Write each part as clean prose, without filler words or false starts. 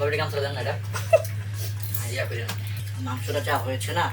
কবিটা কেমন দেন না এটা ইয়া করে মাংসটা যা হয়েছে না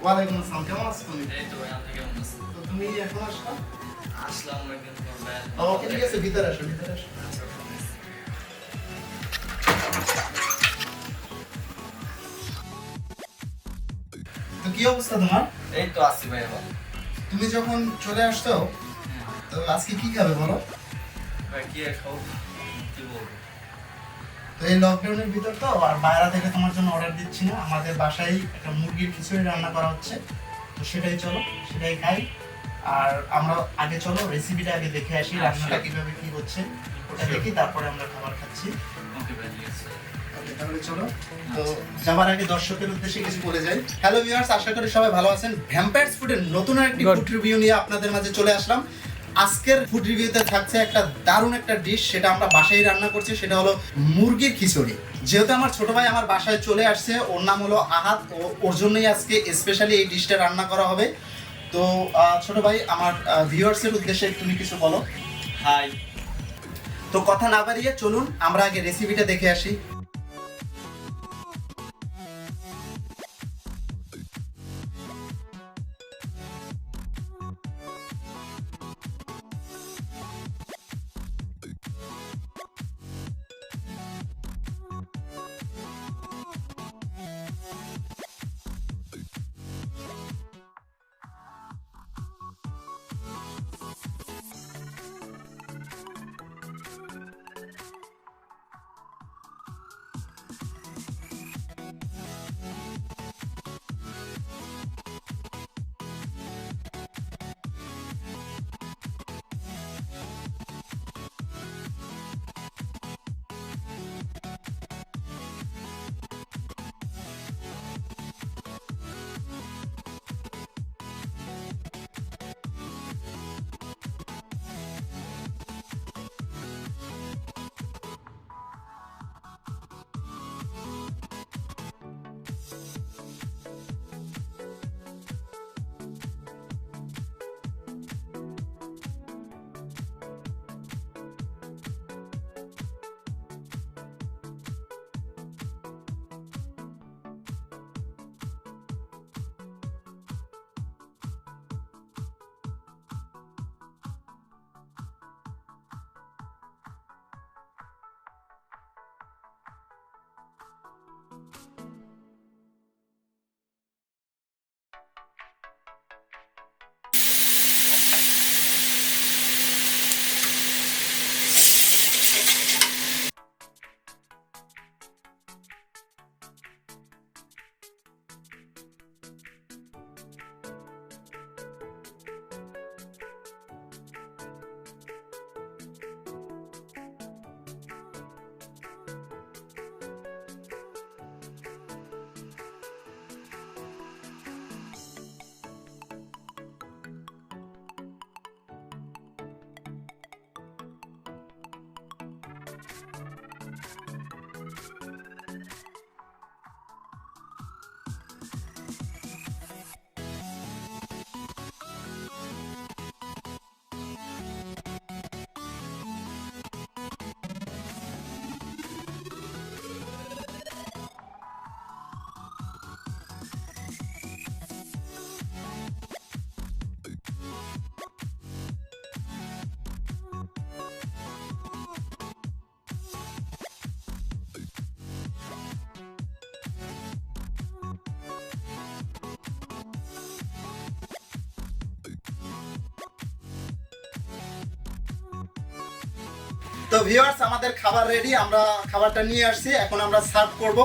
ওয়ালাইকুম আসসালাম, কেমন আছো তুমি? এই তো ভাই, আপনি কেমন আছেন? তো তুমি এখন আসলা? আসলাম একদিন পর ভাই। ওকে, ঠিক আছে, ভিতরে আসো, ভিতরে আসো। তো কি অবস্থা তোমার? এই তো আসছি ভাই এখন। তুমি যখন চলে আসছো তো আজকে কি খাবে বলো? ভাই কি আর খাবো? কি বলবো? তো এই লকডাউনের ভিতর তো আর বাইরে থেকে তোমার জন্য অর্ডার দিচ্ছি না, আমাদের বাসায় একটা মুরগির খিচুড়ি রান্না করা হচ্ছে, তো সেটাই চলো, সেটাই খাই। আর আমরা আগে চলো রেসিপিটা আগে দেখে আসি, রান্নাটা কিভাবে কি হচ্ছে ওটা দেখি, তারপরে আমরা খাবার খাচ্ছি। ওকে ভাই, ঠিক আছে। ওকে, তাহলে চলো। তো যাবার আগে দর্শকের উদ্দেশ্যে কিছু বলে যাই। হ্যালো ভিউয়ার্স, আশা করি সবাই ভালো আছেন। ভ্যাম্পায়ার্স ফুডের নতুন আরেকটি ফুড রিভিউ নিয়ে আপনাদের মাঝে চলে আসলাম। আজকের ফুড রিভিউতে থাকছে একটা দারুণ একটা ডিশ, সেটা আমরা বাসায় রান্না করছি, সেটা হলো মুরগির খিচুড়ি। যেহেতু আমার ছোট ভাই আমার বাসায় চলে আসছে, ওর নাম হলো আহাত, ওর জন্যই আজকে স্পেশালি এই ডিশটা রান্না করা হবে। তো ছোট ভাই, আমার ভিউয়ার্সের উদ্দেশ্যে তুমি কিছু বলো। হাই। তো কথা না বাড়িয়ে চলুন আমরা আগে রেসিপিটা দেখে আসি। তো ভিউয়ার্স আমাদের খাবার রেডি, আমরা খাবারটা নিয়ে আসছি, এখন আমরা সার্ভ করব।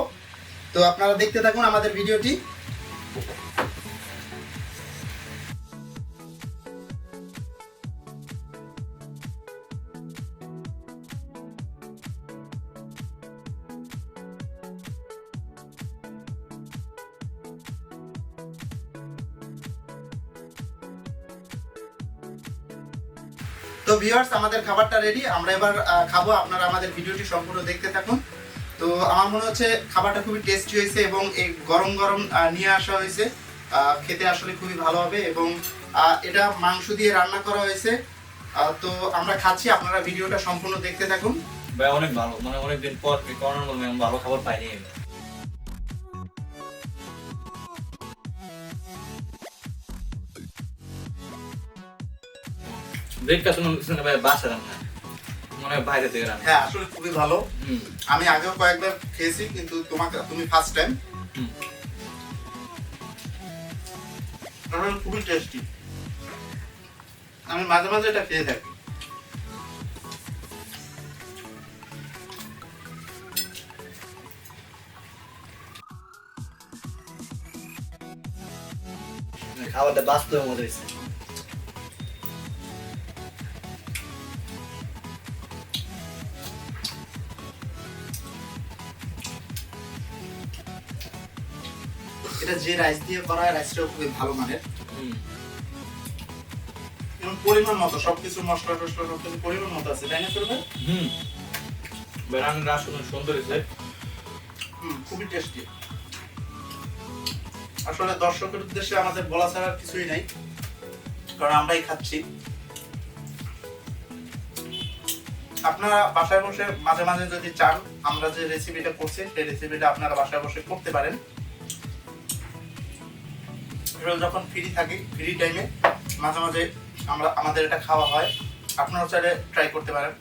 তো আপনারা দেখতে থাকুন আমাদের ভিডিওটি। তো ভিউয়ার্স আমাদের খাবারটা রেডি, আমরা এবার খাবো। আপনারা আমাদের ভিডিওটি সম্পূর্ণ দেখতে থাকুন। তো আমার মনে হচ্ছে খাবারটা খুবই টেস্টি হয়েছে এবং এই গরম গরম নিয়ে আসা হয়েছে, খেতে আসলে খুবই ভালো হবে এবং এটা মাংস দিয়ে রান্না করা হয়েছে। তো আমরা খাচ্ছি, আপনারা ভিডিওটা সম্পূর্ণ দেখতে থাকুন। ভাই অনেক ভালো, মানে অনেকদিন পর করোনার মধ্যে আমি ভালো খাবার পাইনি। দেখতে তো মনে হয় ভাই বাসা রান্না, মনে হয় বাইরে থেকে রান্না। হ্যাঁ আসলে খুবই ভালো। আমি আগেও কয়েকবার খেয়েছি, কিন্তু তুমি ফার্স্ট টাইম। খুবই টেস্টি, আমি মাঝে মাঝে এটা খেয়ে থাকি। খাবারটা বাস্তবের মধ্যে হয়েছে। এটা যে রাইস দিয়ে করা হয়, রাইসটাও খুবই ভালো মানের এবং পরিমাণ মতো সবকিছু মশলা টসলা সবকিছু পরিমাণ মতো আছে, তাই না করবে? রান্নাটা আসলে সুন্দর হয়েছে। খুবই টেস্টি। আসলে দর্শকের উদ্দেশ্যে আমাদের বলা ছাড়া কিছুই নাই, কারণ আমরাই খাচ্ছি। আপনারা বাসায় বসে মাঝে মাঝে যদি চান, আমরা যে রেসিপিটা করছি সেই রেসিপিটা আপনারা বাসায় বসে করতে পারেন। যখন ফ্রি থাকি, ফ্রি টাইমে মাঝে মাঝে আমাদের এটা খাওয়া হয়, আপনারা চাইলে ট্রাই করতে পারেন।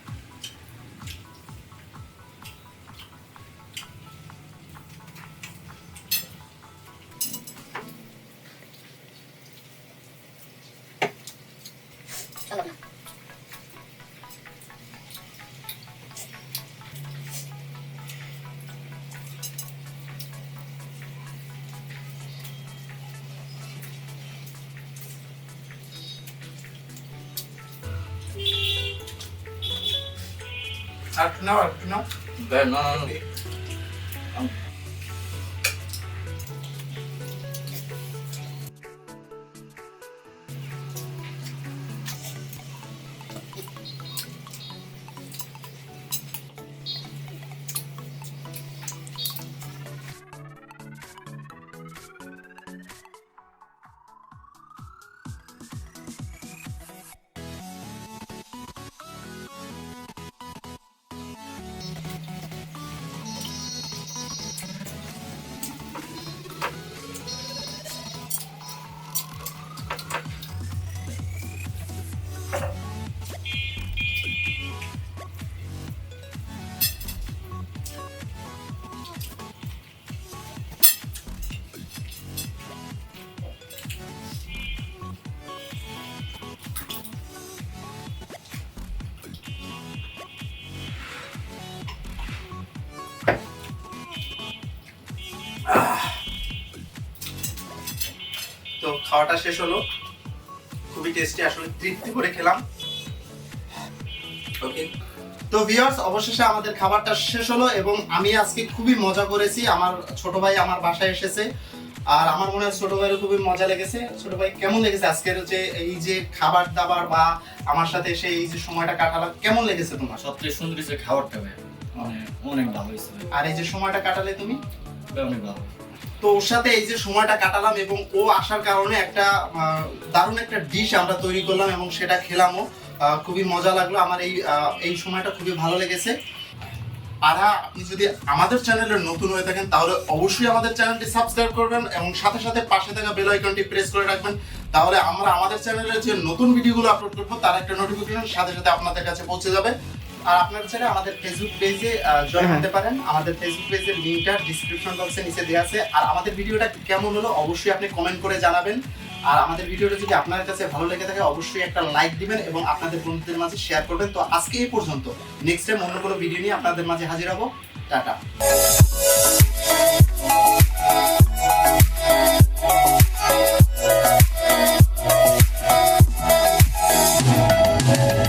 আর নাও। না তো খাওয়াটা শেষ হলো, খুবই টেস্টি, আসলে তৃপ্তি করে খেলাম। ওকে, তো ভিউয়ার্স অবশেষে আমাদের খাবারটা শেষ হলো এবং আমি আজকে খুবই মজা করেছি। আমার ছোট ভাই আমার বাসায় এসেছে, আর আমার মনে হয় ছোট ভাইয়ের খুবই মজা লেগেছে। ছোট ভাই কেমন লেগেছে আজকের যে এই যে খাবার দাবার বা আমার সাথে এসে এই যে সময়টা কাটালাম, কেমন লেগেছে তোমার? সবচেয়ে সুন্দর হয়েছে খাবারটা ভাই, অনেক ভালো হয়েছে। আর এই যে সময়টা কাটালে তুমি, অনেক ভালো। তো ওর সাথে এই যে সময়টা কাটালাম এবং ও আসার কারণে একটা দারুণ একটা ডিশ আমরা তৈরি করলাম এবং সেটা খেলামও, খুবই মজা লাগলো। আমার এই সময়টা খুবই ভালো লেগেছে। আর আপনি যদি আমাদের চ্যানেলে নতুন হয়ে থাকেন তাহলে অবশ্যই আমাদের চ্যানেলটি সাবস্ক্রাইব করবেন এবং সাথে সাথে পাশে থাকা বেল আইকনটি প্রেস করে রাখবেন, তাহলে আমরা আমাদের চ্যানেলে যে নতুন ভিডিওগুলো আপলোড করবো তার একটা নোটিফিকেশন সাথে সাথে আপনাদের কাছে পৌঁছে যাবে। আর আপনারা চাইলে আমাদের ফেসবুক পেজে জয়েন হতে পারেন, আমাদের ফেসবুক পেজের লিংকটা ডেসক্রিপশন বক্সে নিচে দেওয়া আছে। আর আমাদের ভিডিওটা কেমন হলো অবশ্যই আপনি কমেন্ট করে জানাবেন। আর আমাদের ভিডিওটা যদি আপনার কাছে ভালো লেগে থাকে অবশ্যই একটা লাইক দিবেন এবং আপনাদের বন্ধুদের মাঝে শেয়ার করবেন। তো আজকে এই পর্যন্ত, নেক্সট টাইম অন্য কোনো ভিডিও নিয়ে আপনাদের মাঝে হাজির হব। টাটা।